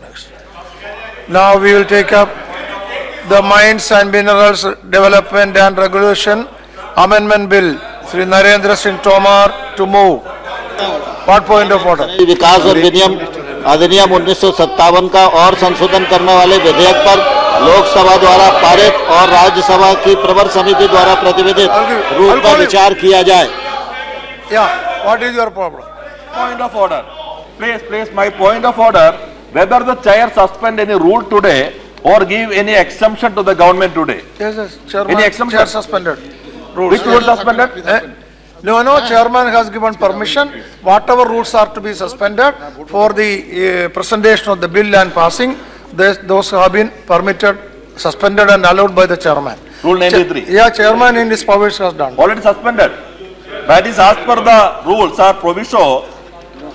next. Now we will take up the Mines and Minerals Development and Regulation Amendment Bill. Sri Narendra Singh Tomar to move. What point of order? विकास और विनियम अधिनियम 1957 का और संशोधन करने वाले विधेयक पर लोकसभा द्वारा पारित और राज्यसभा की प्रवर समिति द्वारा प्रतिवेदित रूप में विचार किया जाए. Yeah, what is your problem? Point of order. Please, my point of order, whether the chair suspend any rule today or give any exemption to the government today. Yes, Chairman. Any exemption? Chair suspended. Rules. Which rule suspended? No, Chairman has given permission. Whatever rules are to be suspended for the presentation of the bill and passing, those have been permitted, suspended and allowed by the Chairman. Rule 93. Yeah, Chairman in his powers has done. Already suspended. That is as per the rules or proviso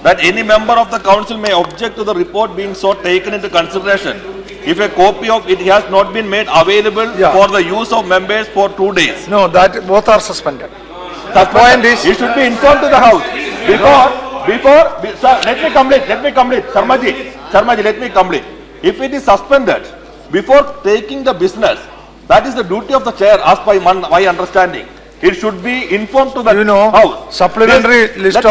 that any member of the council may object to the report being so taken into consideration if a copy of it has not been made available for the use of members for 2 days. No, that both are suspended. The point is, it should be informed to the house sir, let me complete. Sharmaji, let me complete. If it is suspended before taking the business, that is the duty of the chair as by my understanding. It should be informed to the house. Supplementary list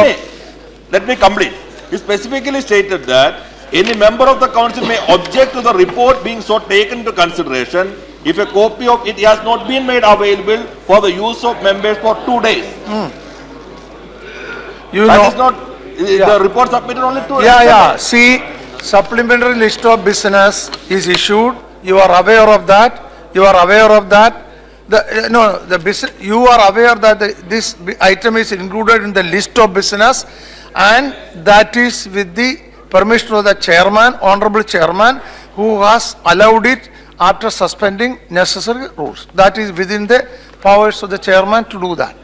Let me complete. It specifically stated that any member of the council may object to the report being so taken into consideration if a copy of it has not been made available for the use of members for 2 days. That is not the report submitted only 2 days. See, supplementary list of business is issued. You are aware of that. You are aware that this item is included in the list of business, and that is with the permission of the chairman, honorable chairman, who has allowed it after suspending necessary rules. That is within the powers of the chairman to do that.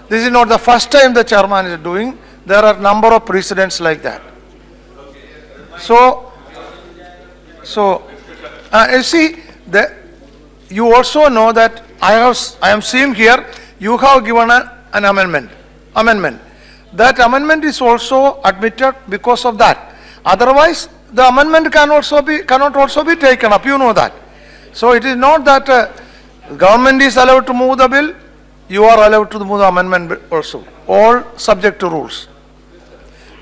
This is not the first time the chairman is doing. There are number of precedents like that. So you see, you also know that I am seeing here you have given an amendment. That amendment is also admitted because of that. Otherwise, the amendment cannot also be taken up. You know that. So it is not that government is allowed to move the bill. You are allowed to move the amendment also. All subject to rules.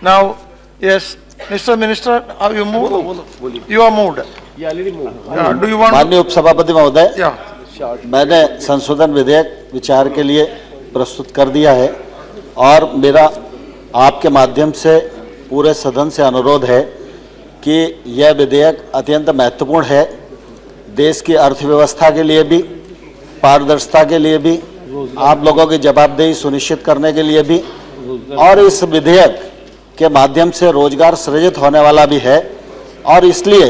Now, yes, Mr. Minister, have you moved? You are moved. Do you want? माननीय उपसभापति महोदय, Yeah. मैंने संशोधन विधेयक विचार के लिए प्रस्तुत कर दिया है और मेरा आपके माध्यम से पूरे सदन से अनुरोध है कि यह विधेयक अत्यंत महत्वपूर्ण है, देश की अर्थव्यवस्था के लिए भी, पारदर्शिता के लिए भी, आप लोगों की जवाबदेही सुनिश्चित करने के लिए भी, और इस विधेयक के माध्यम से रोजगार सृजित होने वाला भी है. और इसलिए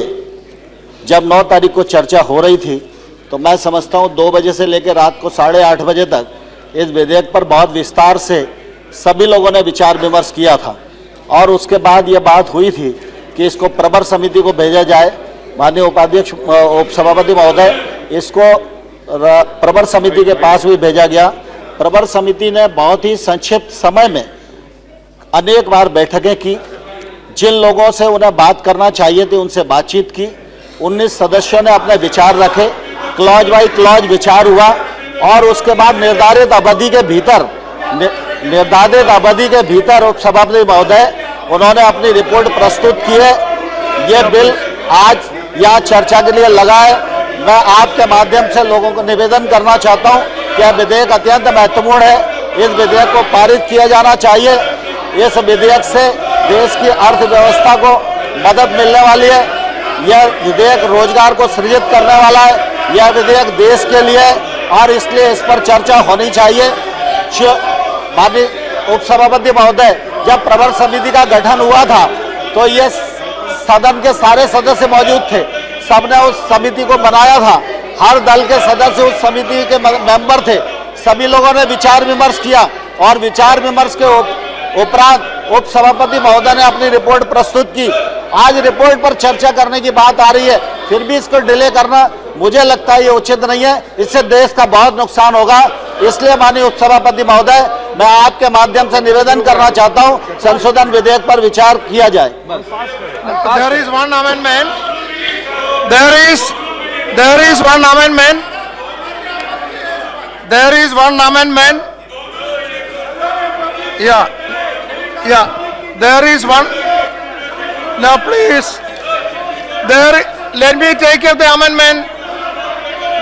जब 9 तारीख को चर्चा हो रही थी तो मैं समझता हूँ 2 बजे से लेकर रात को 8:30 बजे तक इस विधेयक पर बहुत विस्तार से सभी लोगों ने विचार विमर्श किया था. और उसके बाद ये बात हुई थी कि इसको प्रवर समिति को भेजा जाए. माननीय उपाध्यक्ष उपसभापति महोदय, इसको प्रवर समिति के पास भी भेजा गया. प्रवर समिति ने बहुत ही संक्षिप्त समय में अनेक बार बैठकें की. जिन लोगों से उन्हें बात करना चाहिए थी उनसे बातचीत की. 19 सदस्यों ने अपने विचार रखे. क्लॉज बाई क्लॉज विचार हुआ और उसके बाद निर्धारित अवधि के भीतर उपसभापति महोदय उन्होंने अपनी रिपोर्ट प्रस्तुत की है. ये बिल आज यहाँ चर्चा के लिए लगा है. मैं आपके माध्यम से लोगों को निवेदन करना चाहता हूँ कि यह विधेयक अत्यंत महत्वपूर्ण है. इस विधेयक को पारित किया जाना चाहिए. इस विधेयक से देश की अर्थव्यवस्था को मदद मिलने वाली है. यह विधेयक रोजगार को सृजित करने वाला है. यह विधेयक देश के लिए और इसलिए इस पर चर्चा होनी चाहिए. माननीय उपसभापति महोदय, जब प्रवर समिति का गठन हुआ था तो ये सदन के सारे सदस्य मौजूद थे. सबने उस समिति को बनाया था. हर दल के सदस्य उस समिति के मेंबर थे. सभी लोगों ने विचार विमर्श किया और विचार विमर्श के उपरांत उपसभापति महोदय ने अपनी रिपोर्ट प्रस्तुत की. आज रिपोर्ट पर चर्चा करने की बात आ रही है, फिर भी इसको डिले करना मुझे लगता है ये उचित नहीं है. इससे देश का बहुत नुकसान होगा. इसलिए माननीय उपसभापति महोदय, मैं आपके माध्यम से निवेदन करना चाहता हूं, संशोधन विधेयक पर विचार किया जाए। There is one amendment. There is one amendment. There is one amendment. Yeah. There is one. Now please. Let me take up the amendment.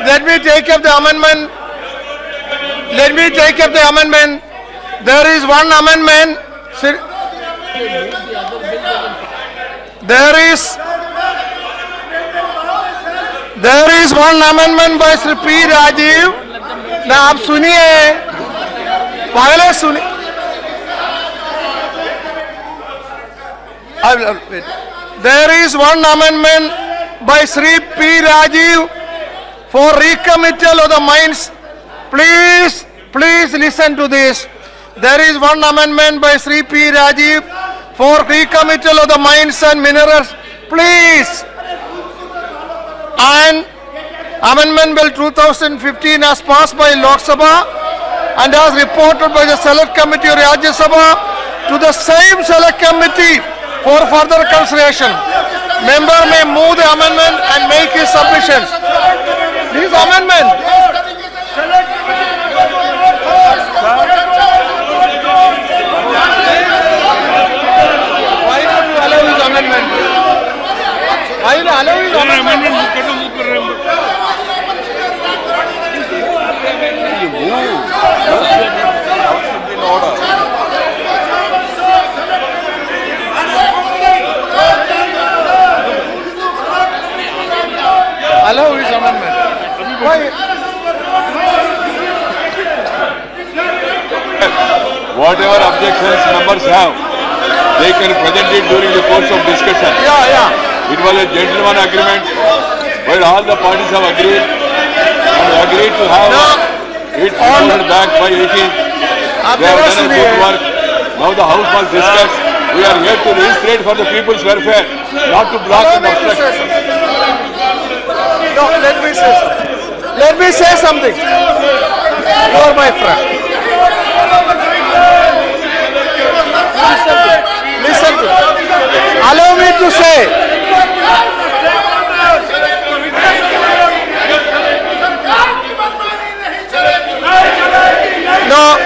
Let me take up the amendment. Let me take up the amendment. There is one amendment. There is one amendment by Sri P. Rajiv. ना आप सुनिए, पहले सुनिए। There is one amendment by Sri P. Rajiv for recommittal of the mines. Please listen to this. There is one amendment by Sri P. Rajiv for recommittal of the mines and minerals. Please. And Amendment Bill 2015 as passed by Lok Sabha and as reported by the Select Committee of Rajya Sabha to the same Select Committee for further consideration. Member may move the amendment and make his submissions. This amendment. Why not you allow this amendment? Why not allow this amendment? Allow his amendment. Why? Whatever objections members have, they can present it during the course of discussion. Yeah. It was a gentleman agreement where all the parties have agreed and agreed to have it voted back by 18th. They have done a good work. Now the house must discuss. We are here to legislate for the people's welfare, not to block and obstruct. No, let me say something. Let me say something. You are my friend. Listen to me. Allow me to say. No.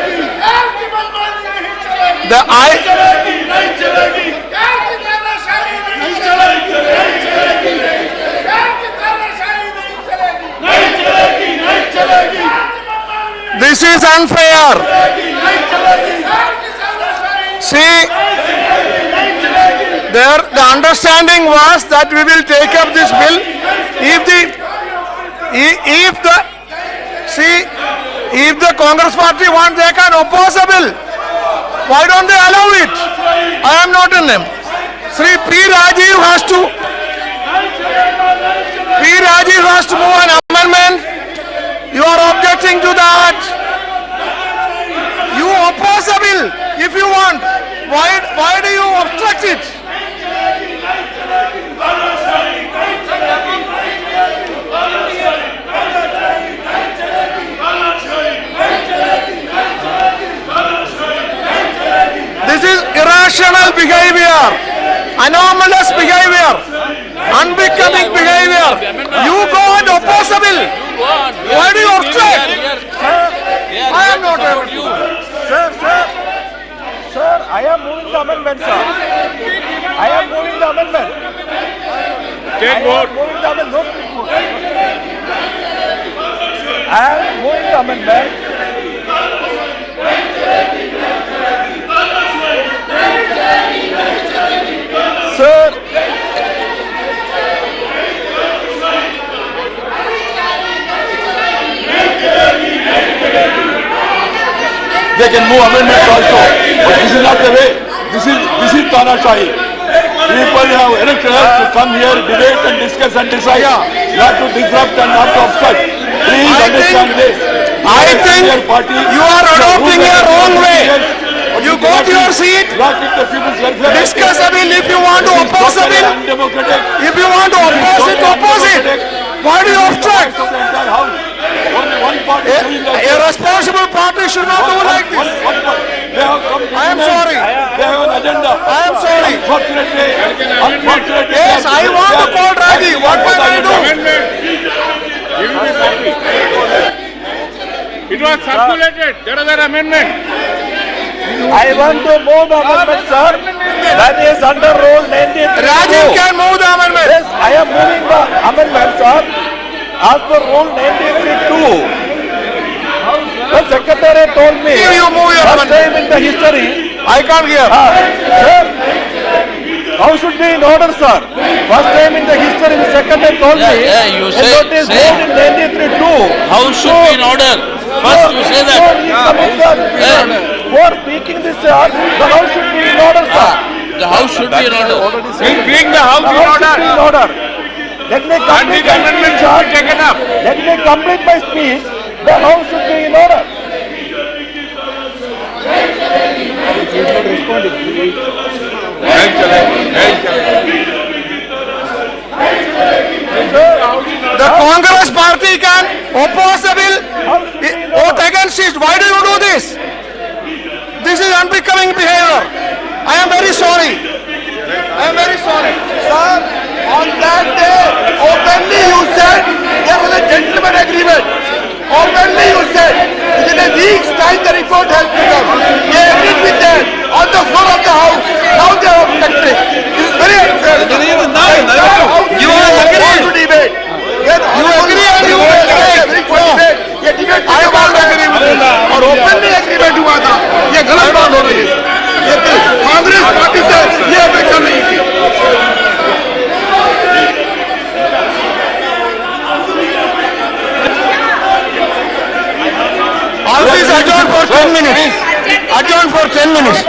This is unfair. See, the understanding was that we will take up this bill if the Congress party wants, they can oppose a bill. Why don't they allow it? I am not in them. Sri P. Rajiv has to move an amendment. You are objecting to that. You oppose a bill if you want. Why do you obstruct it? This is irrational behavior, anomalous behavior, unbecoming behavior. You go and oppose a bill. Why do you obstruct? I am not able to. Sir, I am moving the amendment, sir. I am moving the amendment. Take vote. Moving the amendment. I am moving the amendment. Sir. They can move amendments also, but this is not the way. This is Tanashahi. People have elected us to come here, debate and discuss and decide, not to disrupt and not to obstruct. Please understand this. I think you are adopting a wrong way. You go to your seat, discuss a bill. If you want to oppose a bill, if you want to oppose it, oppose it. Why do you obstruct? A responsible party should not do like this. Unfortunately. Yes, I want to call Raji. What can I do? It was circulated. There is an amendment. I want to move the amendment, sir. That is under rule 93. Rajiv can move the amendment. Yes, I am moving the amendment, sir. As per rule 93(2). The secretary told me. You move your first amendment. time in the history. I can't hear. Sir, how should be in order, sir? First time in the history, the secretary told me. you a say- notice say. moved in 93(2). How should be in order? First you say that. For speaking this, sir, the house should be in order, sir. The house should be in order. We'll bring the house The in house should be in order. order. Let me And complete the my amendment speech, should be sir. taken up. Let me complete my speech. The house should be in order. The Congress party can oppose the bill, vote against it. Why do you do this? This is unbecoming behavior. I am very sorry. I am very sorry. Sir, on that day, openly you said there was a gentleman agreement. Openly you said within a week's time the report has become. They agreed with that on the floor of the house. Now they are objecting. This is very unfair. You agree. To debate. You agree and you will say, no. ये debate I can't agree with this. और openly agreement हुआ था ये गलत बात हो रही है ये कांग्रेस पार्टी से ये अपेक्षा नहीं थी All these adjourned for 10 minutes. Adjourned for 10 minutes.